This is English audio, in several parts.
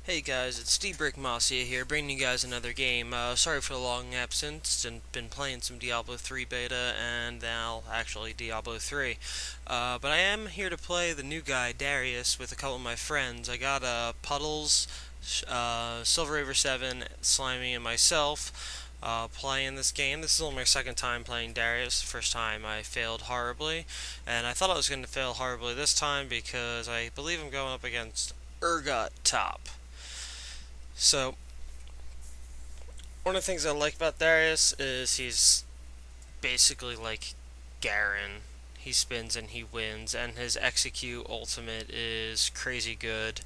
Hey guys, it's Steve Masia here, bringing you guys another game. Sorry for the long absence, and been playing some Diablo 3 beta, and now actually Diablo 3. But I am here to play the new guy, Darius, with a couple of my friends. I got Puddles, Silver Raver 7, Slimy, and myself playing this game. This is only my second time playing Darius. First time I failed horribly, and I thought I was going to fail horribly this time because I believe I'm going up against Urgot Top. So, one of the things I like about Darius is he's basically like Garen. He spins and he wins, and his execute ultimate is crazy good.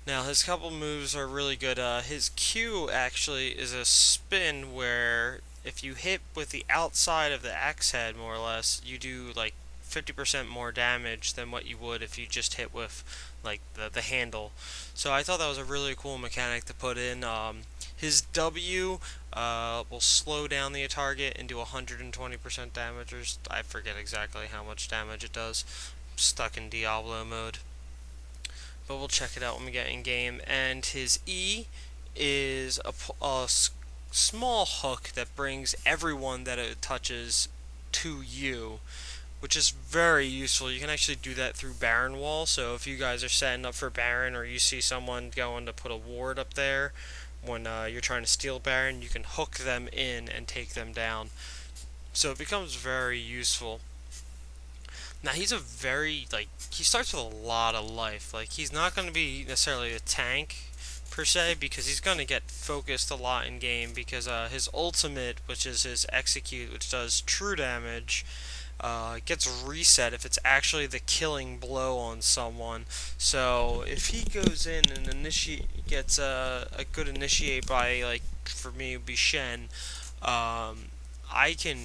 Now, his couple moves are really good. His Q actually is a spin where if you hit with the outside of the axe head, more or less, you do like 50% more damage than what you would if you just hit with like the handle. So I thought that was a really cool mechanic to put in. His W will slow down the target and do 120% damage, or I forget exactly how much damage it does. I'm stuck in Diablo mode. But we'll check it out when we get in game. And his E is a small hook that brings everyone that it touches to you, which is very useful. You can actually do that through Baron Wall, so if you guys are setting up for Baron or you see someone going to put a ward up there when you're trying to steal Baron, you can hook them in and take them down. So it becomes very useful. Now he's he starts with a lot of life. Like, he's not going to be necessarily a tank per se, because he's going to get focused a lot in game, because his ultimate, which is his execute, which does true damage, gets reset if it's actually the killing blow on someone. So if he goes in and gets a good initiate by, like, for me it would be Shen, I can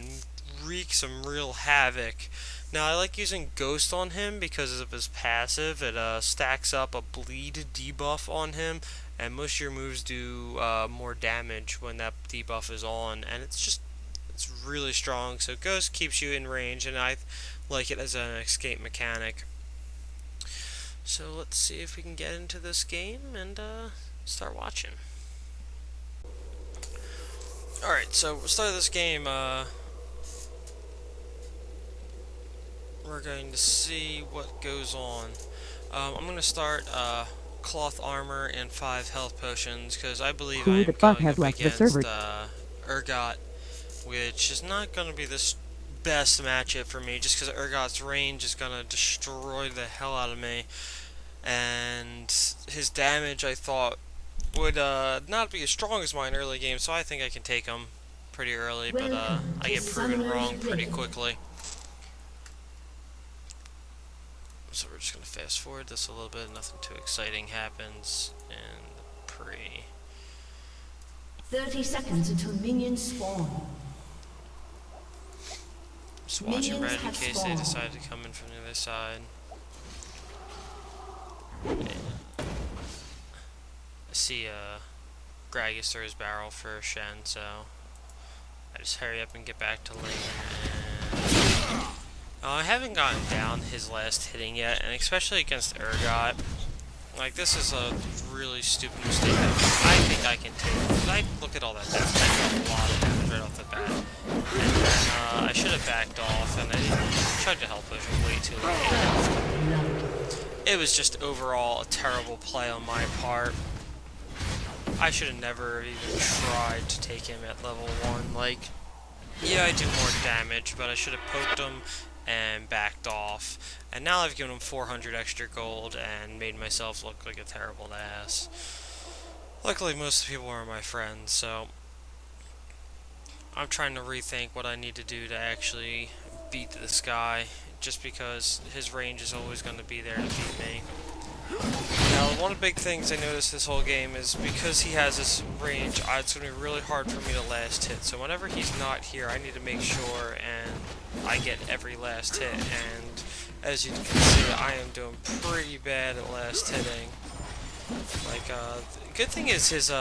wreak some real havoc. Now, I like using Ghost on him because of his passive. It stacks up a bleed debuff on him, and most of your moves do more damage when that debuff is on, and it's really strong. So Ghost keeps you in range, and I like it as an escape mechanic. So let's see if we can get into this game and start watching. Alright, so we'll start this game. We're going to see what goes on. I'm going to start cloth armor and 5 health potions, because I believe I am going up against Urgot, which is not going to be the best matchup for me, just because Urgot's range is going to destroy the hell out of me, and his damage, I thought, would not be as strong as mine early game, so I think I can take him pretty early, but I get proven wrong pretty quickly. So we're just going to fast forward this a little bit. Nothing too exciting happens in the pre. 30 seconds until minions spawn. Just watching red in case they decide to come in from the other side. I see Gragas throw his barrel for Shen, so I just hurry up and get back to lane. I haven't gotten down his last hitting yet, and especially against Urgot. Like, this is a really stupid mistake that I think I can take. Because I look at all that damage. I got a lot of damage right off the bat. And then I should have backed off, and I tried to help push way too late. It was just overall a terrible play on my part. I should have never even tried to take him at level 1. Like, yeah, I do more damage, but I should have poked him and backed off. And now I've given him 400 extra gold and made myself look like a terrible ass. Luckily, most of the people are my friends, so I'm trying to rethink what I need to do to actually beat this guy, just because his range is always going to be there to beat me. Now, one of the big things I noticed this whole game is because he has this range, it's going to be really hard for me to last hit. So whenever he's not here, I need to make sure and I get every last hit. And as you can see, I am doing pretty bad at last hitting. Like, the good thing is his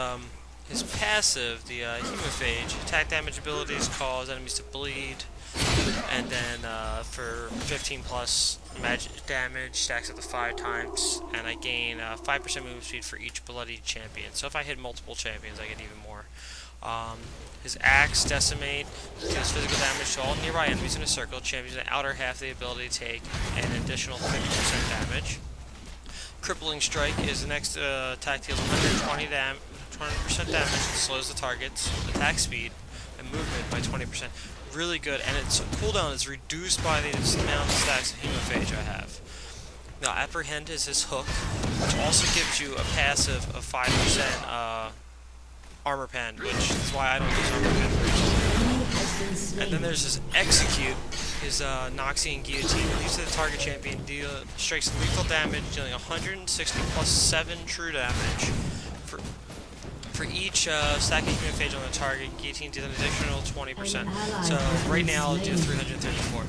passive, the Hemophage, attack damage abilities cause enemies to bleed. And then for 15 plus magic damage, stacks up to 5 times, and I gain 5% movement speed for each bloodied champion. So if I hit multiple champions, I get even more. Um, his axe, Decimate, deals physical damage to all nearby enemies in a circle. Champions in the outer half of the ability take an additional 50% damage. Crippling Strike is the next attack deals 20% damage and slows the target's attack speed and movement by 20%. Really good, and its cooldown is reduced by the amount of stacks of Hemophagia I have. Now, Apprehend is his hook, which also gives you a passive of 5% armor pen, which is why I don't use armor pen personally. And then there's his Execute, his Noxian Guillotine. Released to the target champion, strikes lethal damage, dealing 160 plus 7 true damage. For each stack of Hemophagia on the target, Guillotine deals an additional 20%. So right now I'll do 334.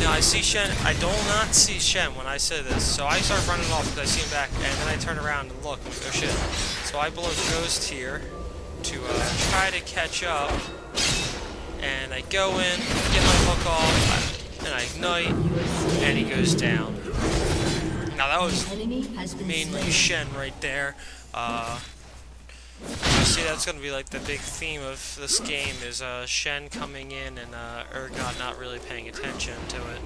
Now I see Shen. I do not see Shen when I say this, so I start running off because I see him back, and then I turn around and look, and oh shit. So I blow Ghost here to try to catch up, and I go in, get my hook off, and I ignite, and he goes down. Now that was mainly Shen right there. You see, that's going to be like the big theme of this game is Shen coming in and Urgot not really paying attention to it.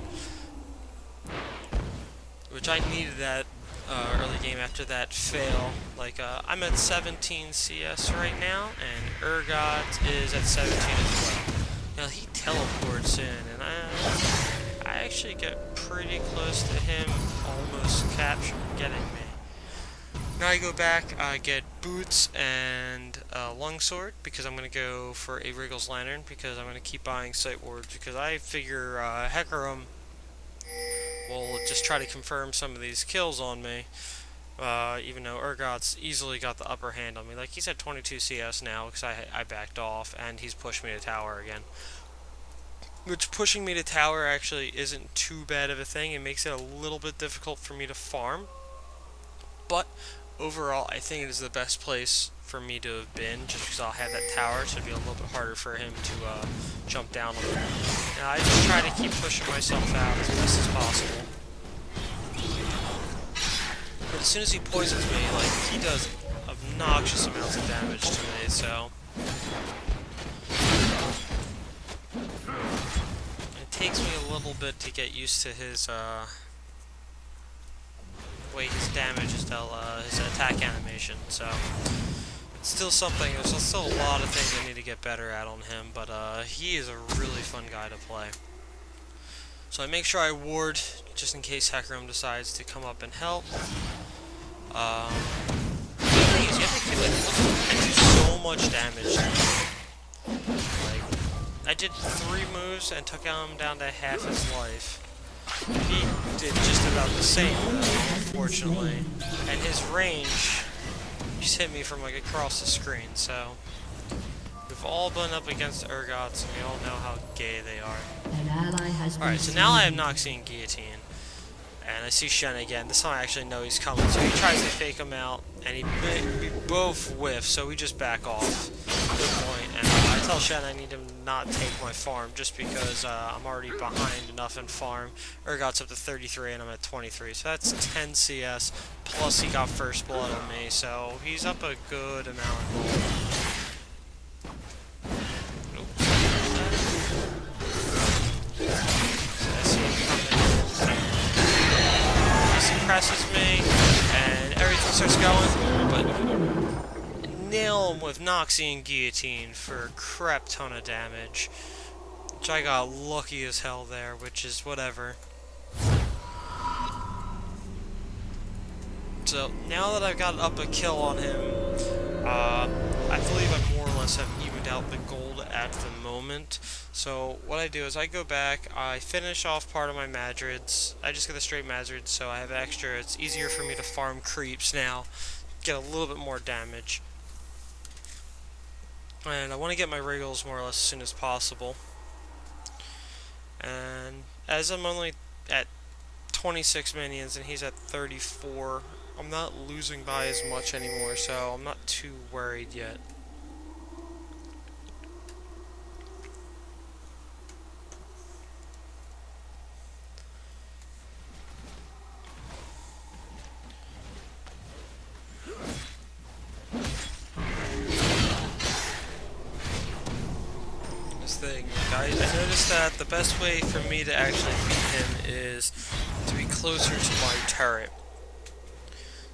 Which I needed that early game after that fail. Like, I'm at 17 CS right now, and Urgot is at 17 as well. Now, he teleports in, and I actually get pretty close to him almost getting me. Now I go back, I get boots and a longsword because I'm going to go for a Wriggle's Lantern because I'm going to keep buying Sight Wards because I figure Hecarim will just try to confirm some of these kills on me, even though Urgot's easily got the upper hand on me. Like, he's at 22 CS now because I backed off, and he's pushed me to tower again. Which, pushing me to tower actually isn't too bad of a thing. It makes it a little bit difficult for me to farm, but overall, I think it is the best place for me to have been, just because I'll have that tower, so it'd be a little bit harder for him to jump down on me. Now, I just try to keep pushing myself out as best as possible. But as soon as he poisons me, like, he does obnoxious amounts of damage to me, so it takes me a little bit to get used to his way his damage is dealt, his attack animation, so it's still something. There's still a lot of things I need to get better at on him, but he is a really fun guy to play. So I make sure I ward just in case Hecarim decides to come up and help. The thing is, you have to keep, like, I do so much damage to him. Like, I did 3 moves and took him down to half his life. He did just about the same, though, unfortunately. And his range just hit me from, like, across the screen, so we've all been up against Urgots, and we all know how gay they are. Alright, so now I have Noxian Guillotine. And I see Shen again. This time I actually know he's coming, so he tries to fake him out, and we both whiff, so we just back off. Good point. And I tell Shen I need him to not take my farm, just because I'm already behind enough in farm. Urgot's up to 33, and I'm at 23, so that's 10 CS, plus he got first blood on me, so he's up a good amount of gold. Presses me, and everything starts going, but nail him with Noxian Guillotine for a crap ton of damage, which I got lucky as hell there, which is whatever. So now that I've got up a kill on him, I believe I more or less have evened out the gold at the moment. So what I do is I go back, I finish off part of my Madrids. I just get the straight Madrids, so I have extra. It's easier for me to farm creeps now, get a little bit more damage. And I want to get my Wriggles more or less as soon as possible. And as I'm only at 26 minions and he's at 34, I'm not losing by as much anymore, so I'm not too worried yet. I noticed that the best way for me to actually beat him is to be closer to my turret.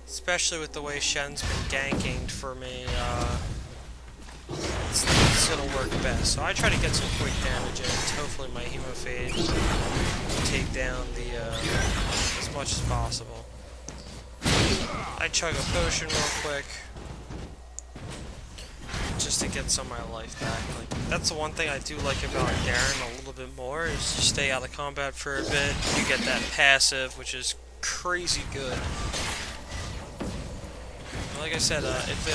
Especially with the way Shen's been ganking for me, it's gonna work best. So I try to get some quick damage in. Hopefully my Hemophage will take down the, as much as possible. I chug a potion real quick, just to get some of my life back. Like, that's the one thing I do like about Darren a little bit more, is you stay out of combat for a bit, you get that passive, which is crazy good. Like I said, if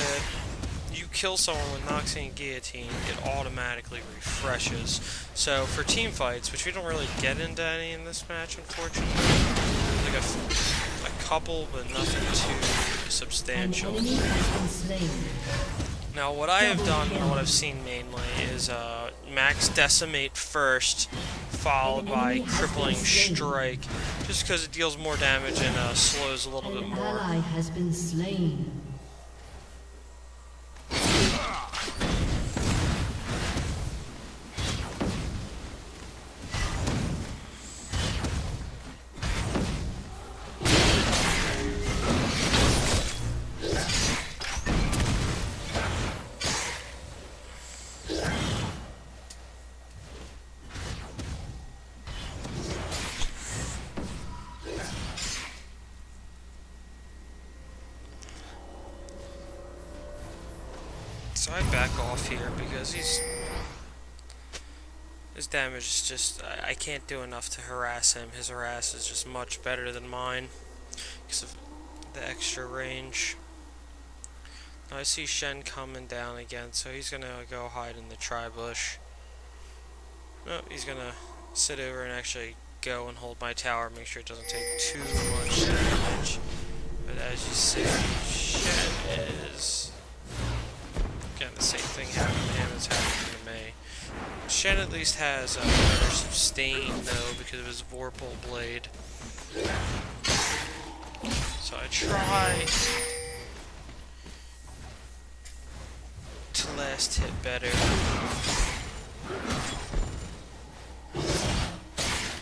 you kill someone with Noxian Guillotine, it automatically refreshes. So for team fights, which we don't really get into any in this match, unfortunately, like a couple, but nothing too substantial. Now, what I have done, and what I've seen mainly, is max Decimate first, followed by Crippling Strike, just because it deals more damage and slows a little bit more. An ally has been slain. So I back off here because his damage is just, I can't do enough to harass him. His harass is just much better than mine because of the extra range. Now I see Shen coming down again, so he's gonna go hide in the tri-bush. No, he's gonna sit over and actually go and hold my tower, make sure it doesn't take too much damage. But as you see, Shen is... Again, the same thing happened to him as happened to me. Shen at least has a better sustain, though, because of his Vorpal Blade. So I try to last hit better.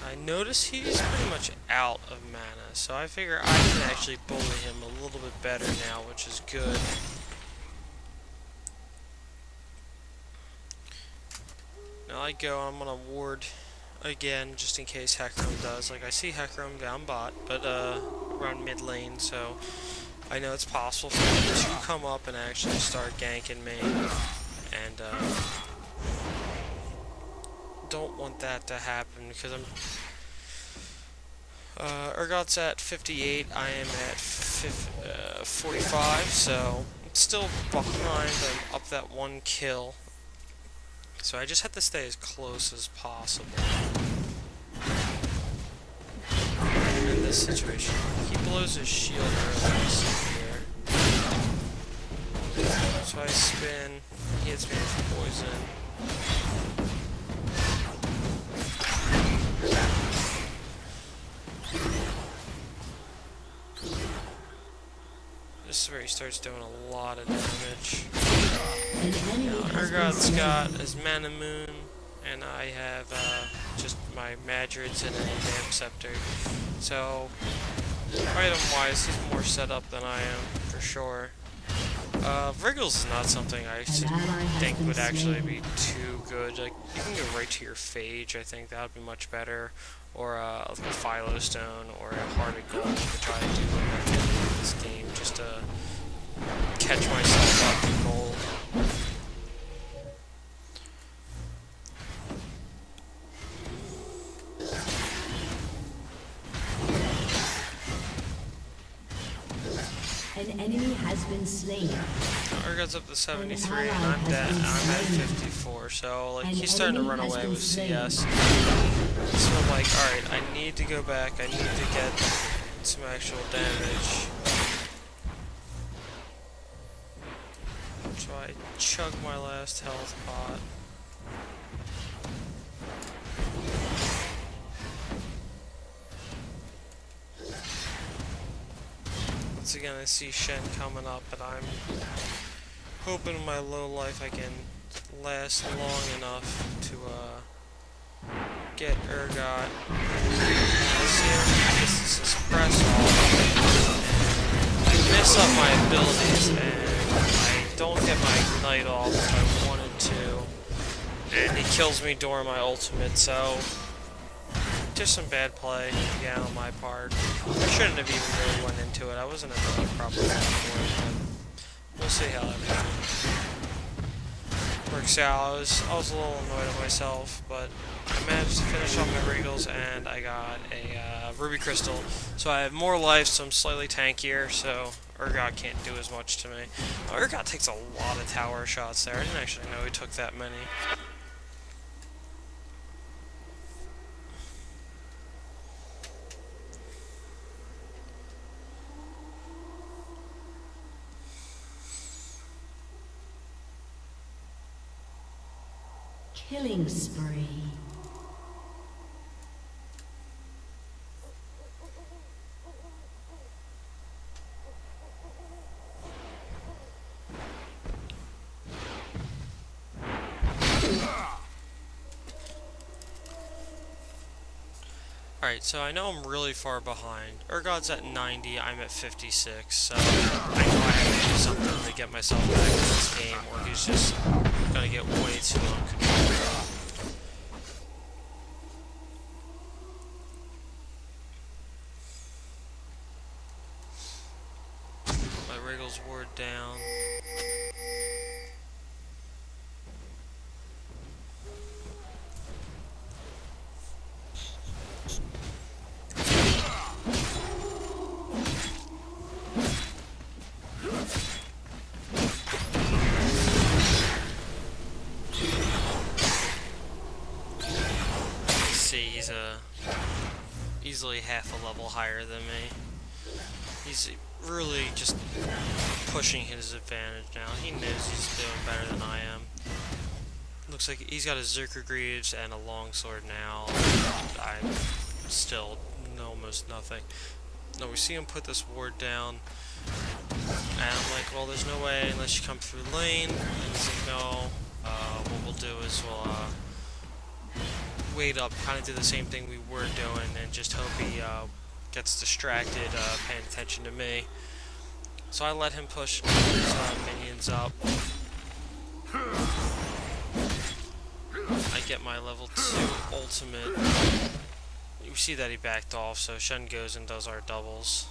I notice he's pretty much out of mana, so I figure I can actually bully him a little bit better now, which is good. Now I go, I'm gonna ward again, just in case Hecarim does. Like, I see Hecarim down bot, but around mid lane, so I know it's possible for him to come up and actually start ganking me. And don't want that to happen, because I'm... Urgot's at 58, I am at 45, so it's still behind. I'm up that one kill. So I just have to stay as close as possible in this situation. He blows his shield early, here. So I spin, he hits me with poison. This is where he starts doing a lot of damage. Urgot's got his Mana Moon, and I have just my Madrids and a Damp Scepter. So, item-wise, he's more set up than I am, for sure. Wriggles is not something I think would actually be too good. Like, you can go right to your Phage, I think that would be much better. Or like a Philo Stone, or a Heart of Gold, which I do in this game, just to catch myself up in gold. An enemy has been slain. Urgot's up to 73 and I'm dead. I'm at 54, so like he's starting to run away with CS. So I'm like, alright, I need to go back, I need to get some actual damage. So I chug my last health pot. Once again, I see Shen coming up, but I'm hoping in my low life I can last long enough to get Urgot. I see him gets this suppress off. I mess up my abilities and I don't get my ignite off if I wanted to. And he kills me during my ultimate, so just some bad play again on my part. I shouldn't have even really went into it. I wasn't in the proper mood for it, but we'll see how that works out. I was a little annoyed at myself, but I managed to finish off my Regals and I got a Ruby Crystal. So I have more life, so I'm slightly tankier, so Urgot can't do as much to me. Urgot takes a lot of tower shots there. I didn't actually know he took that many. Killing spree. Alright, so I know I'm really far behind. Urgot's at 90, I'm at 56, so I know I have to do something to get myself back in this game, or he's just gonna get way too uncontrolled. My Wriggles ward down. He's easily half a level higher than me. He's really just pushing his advantage now. He knows he's doing better than I am. Looks like he's got a Zerker Greaves and a longsword now. I'm still almost nothing. No, we see him put this ward down, and I'm like, well, there's no way unless you come through lane. And he's like, no. What we'll do is we'll wait up, kind of do the same thing we were doing, and just hope he gets distracted paying attention to me. So I let him push his minions up. I get my level 2 ultimate. You see that he backed off, so Shen goes and does our doubles.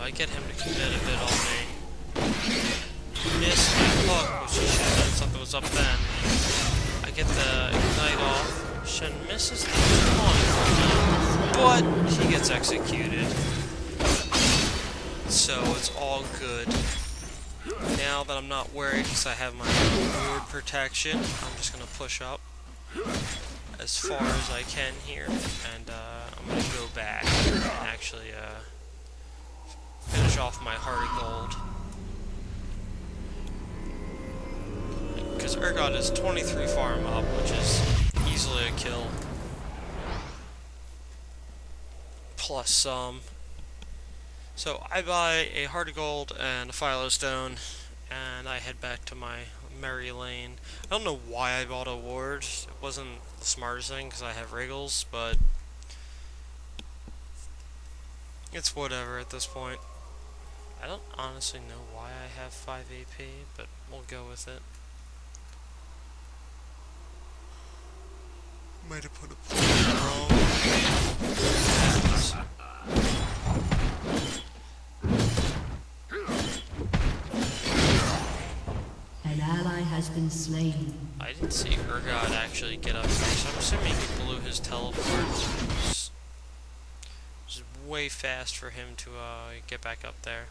I get him to commit a bit on me. Miss my hook, which he should have done something was up then. I get the ignite off. Shen misses the taunt, but he gets executed. So it's all good. Now that I'm not worried because I have my ward protection, I'm just going to push up as far as I can here. And I'm going to go back and actually finish off my Heart of Gold. Because Urgot is 23 farm up, which is easily a kill. Plus some. So I buy a Heart of Gold and a Philo Stone, and I head back to my merry lane. I don't know why I bought a ward. It wasn't the smartest thing because I have Wriggles, but it's whatever at this point. I don't honestly know why I have 5 AP, but we'll go with it. Might have put a point wrong. An ally has been slain. I didn't see Urgot actually get up there, so I'm assuming he blew his teleport. It's way fast for him to get back up there.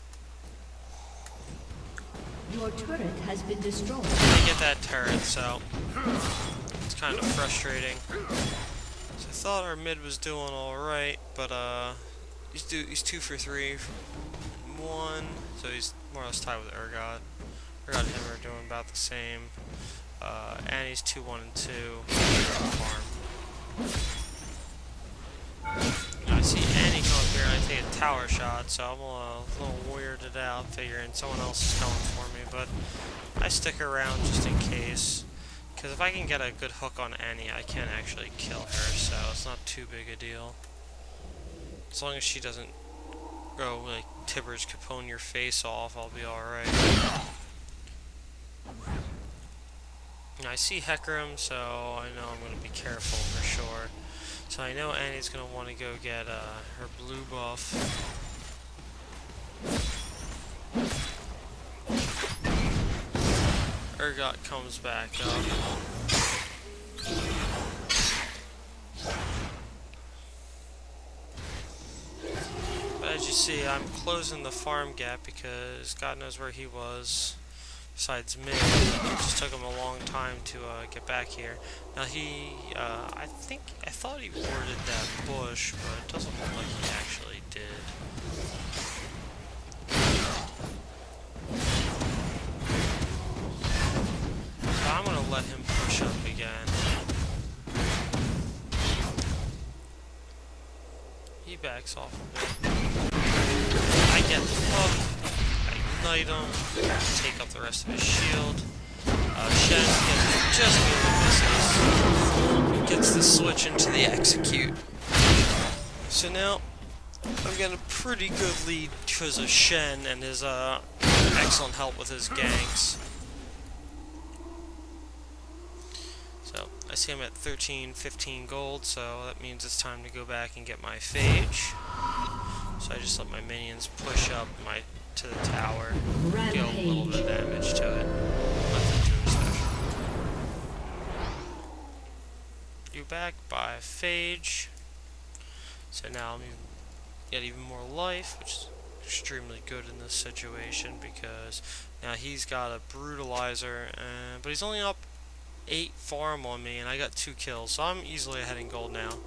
Your turret has been destroyed. I get that turret, so it's kind of frustrating. So I thought our mid was doing alright, but he's 2 for 3, 1, so he's more or less tied with Urgot. Urgot and him are doing about the same, and he's 2, 1, and 2 farm. I see Annie come up here and I take a tower shot, so I'm a little weirded out figuring someone else is coming for me, but I stick around just in case. Because if I can get a good hook on Annie, I can actually kill her, so it's not too big a deal. As long as she doesn't go like Tibbers Capone your face off, I'll be alright. I see Hecarim, so I know I'm going to be careful for sure. So I know Annie's going to want to go get her blue buff. Urgot comes back up. But as you see, I'm closing the farm gap because God knows where he was. Besides me, it just took him a long time to get back here. Now I thought he warded that bush, but it doesn't look like he actually did. So I'm gonna let him push up again. He backs off a bit. I get the hook. Ignite him, take up the rest of his shield. Shen just barely misses. Gets the switch into the execute. So now I've got a pretty good lead because of Shen and his excellent help with his ganks. So I see him at 13, 15 gold, so that means it's time to go back and get my phage. So I just let my minions push up to the tower, deal a little bit of damage to it. Nothing too special. You back by phage. So now I'm get even more life, which is extremely good in this situation because now he's got a brutalizer, but he's only up 8 farm on me, and I got 2 kills, so I'm easily ahead in gold now.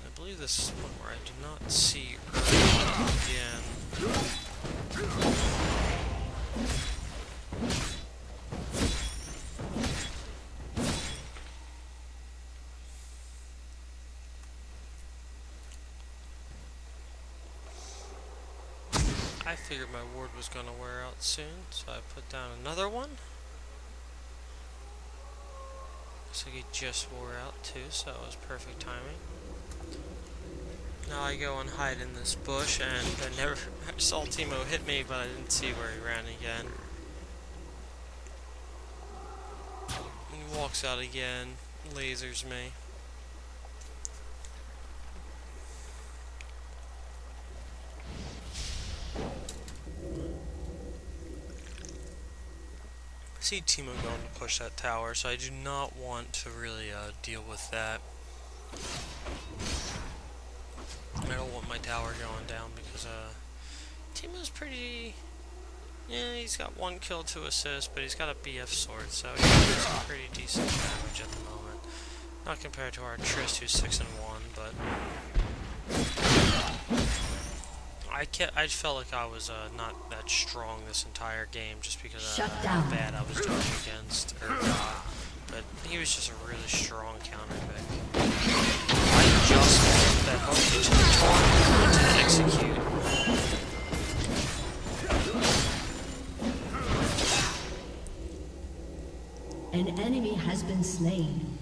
I believe this is one where I do not see Urgot again. I figured my ward was going to wear out soon, so I put down another one. Looks like he just wore out too, so it was perfect timing. Now I go and hide in this bush, and I saw Teemo hit me, but I didn't see where he ran again. And he walks out again, lasers me. I see Teemo going to push that tower, so I do not want to really deal with that. I don't want my tower going down because Teemo's pretty... Yeah, he's got 1 kill, 2 assists, but he's got a BF sword, so he's doing some pretty decent damage at the moment. Not compared to our Trist, who's 6-1, but... I felt like I was not that strong this entire game just because of how bad I was doing against Urgot. But he was just a really strong counter pick. I just put that hook into the taunt to execute. An enemy has been slain.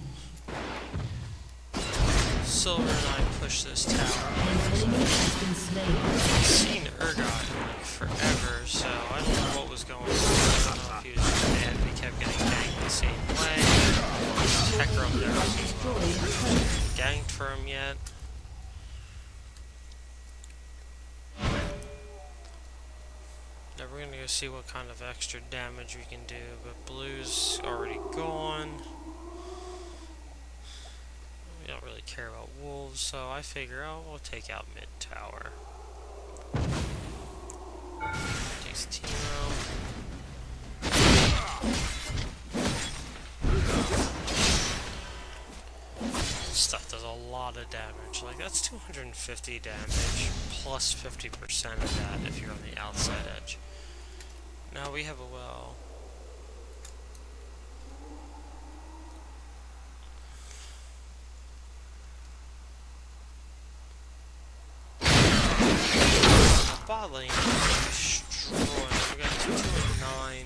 Silver and I push this tower. An enemy has been slain. I've seen Urgot forever, so I don't know what was going on. I don't know if he was just mad and he kept getting ganked the same way. Hecarim there hasn't ganked for him yet. Now we're gonna go see what kind of extra damage we can do, but blue's already gone. We don't really care about wolves, so I figure, oh, we'll take out mid tower. Take Nice Timo. Stuff does a lot of damage. Like, that's 250 damage plus 50% of that if you're on the outside edge. Now we have a well. Bot lane is destroying. We got 2 and 9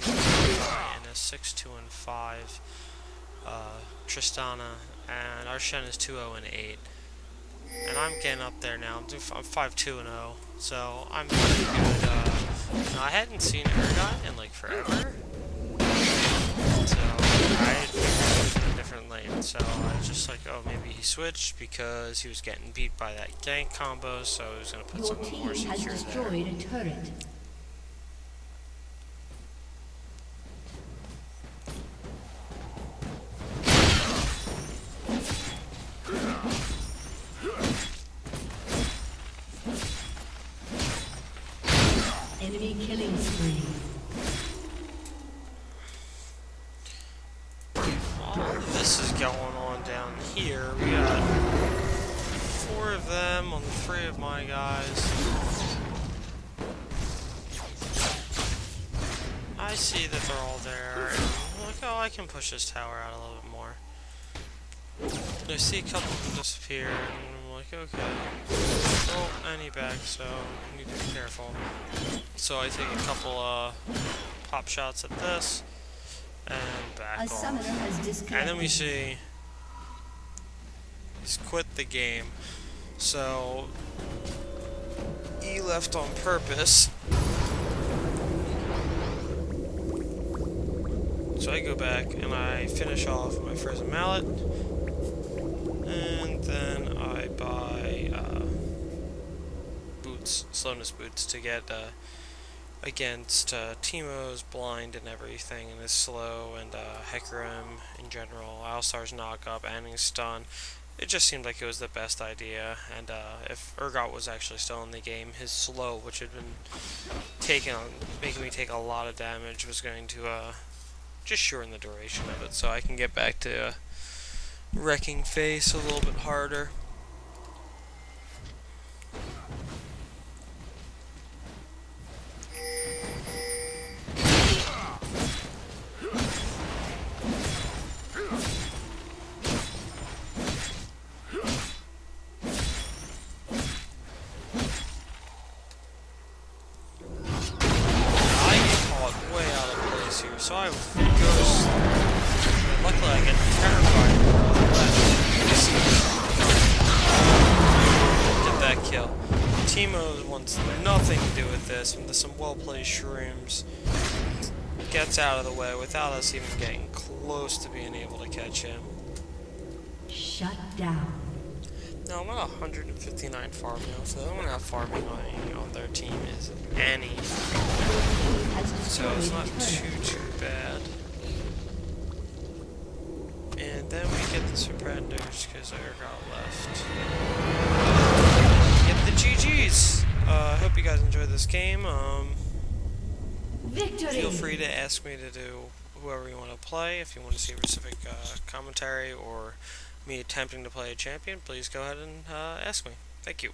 and a 6, 2 and 5 Tristana, and our Shen is 2-0 and 8. And I'm getting up there now. I'm 5-2 and 0, so I'm pretty good. I hadn't seen Urgot in like forever, so I had figured he was in a different lane. So I was just like, oh, maybe he switched because he was getting beat by that gank combo, so he was gonna put Your some more team has secures destroyed there. a turret. Enemy killing spree. All of this is going on down here. We got 4 of them on the 3 of my guys. I see that they're all there, and I'm like, oh, I can push this tower out a little bit more. And I see a couple of them disappear, and I'm like, okay. Oh, I need back, so I need to be careful. So I take a couple pop shots at this, and back A off. summoner has disconnected. And then we see he's quit the game. So he left on purpose. So I go back and I finish off my frozen mallet, and then I buy boots, slowness boots, to get against Teemo's blind and everything, and his slow, and Hecarim in general, Alistar's knock up, and his stun. It just seemed like it was the best idea, and if Urgot was actually still in the game, his slow, which had been making me take a lot of damage, was going to just shorten the duration of it, so I can get back to wrecking face a little bit harder. So I goes. Luckily, I get terrified get that kill. Teemo wants nothing to do with this, and there's some well-played shrooms. Gets out of the way without us even getting close to being able to catch him. Shut down. Now I'm at 159 farm now, so I don't have farming on their team is any. So it's not too bad. And then we get the surrenders because Urgot left. Get the GGs. I hope you guys enjoyed this game. Victory. Feel free to ask me to do whoever you want to play. If you want to see a specific commentary or me attempting to play a champion, please go ahead and ask me. Thank you.